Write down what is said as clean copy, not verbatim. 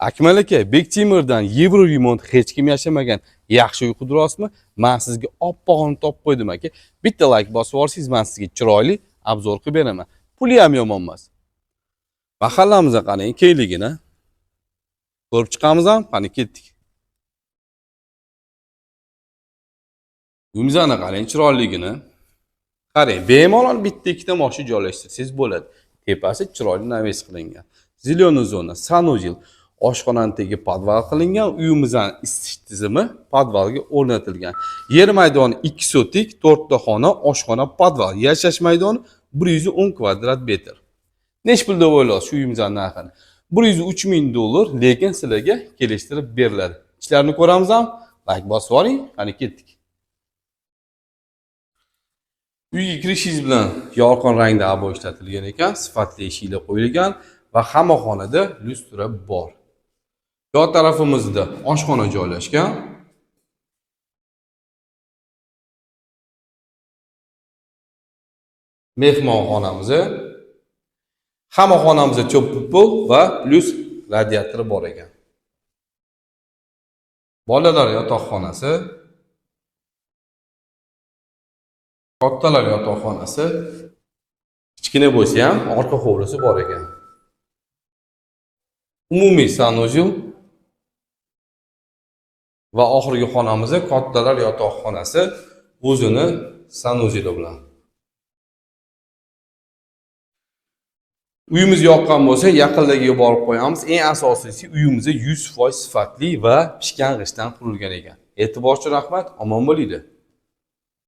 Akmal aka, Bektemirdan Yevro remont hech kim yashamagan yaxshi uy qidirasizmi? Men sizga oppog'ini topib qo'ydim aka. Bitta like bosib yuborsangiz, men sizga chiroyli obzor qilib beraman. Puli ham yomon emas. Mahallamizga qarang, kengligini. Ko'rib chiqamiz ham, qani ketdik. Uyimizni qarang, chiroyligini. Qarang, bemalol bitta ikkita mashina joylashtirsangiz bo'ladi. Tepasi chiroyli naves qilingan. Ziloniy zona, sanuzil, oshxonaning tagi podval qilingan, uyimizning isitish tizimi podvalga o'rnatilgan. Yer maydoni 2 sotik, 4 ta xona, oshxona, podval. Yashash maydoni 110 kvadrat metr. Nech pul deb o'ylaysiz shu uyimizning narxini? 103 ming dollar, lekin sizlarga kelishtirib beriladi. Ishlarni ko'ramiz ham, like bosib yuboring, qani ketdik. Uyga kirishingiz bilan yorqin rangda abo ishlatilgan ekan, sifatli eshiklar qo'yilgan va hamma xonada lyustra bor. Yon tarafimizda oshxona joylashgan. Mehmonxonamiz. Hamma xonamizda cho'p-pul va plus radiatori bor ekan. Bolalar yotoqxonasi. Kattalar yotoqxonasi. Kichkina bo'lsa ham orqa hovlisi bor ekan. Umumiy sanuzil va oxirgi xonamiz kattalar yotoqxonasi o'zini sanuzili bilan. Uyimiz yoqqan bo'lsa, yaqindagiga borib qo'yamiz. Eng asosiysi uyimiz 100% sifatli va pishgan g'ishtdan qurilgan ekan. E'tiborchi rahmat, omon bo'linglar.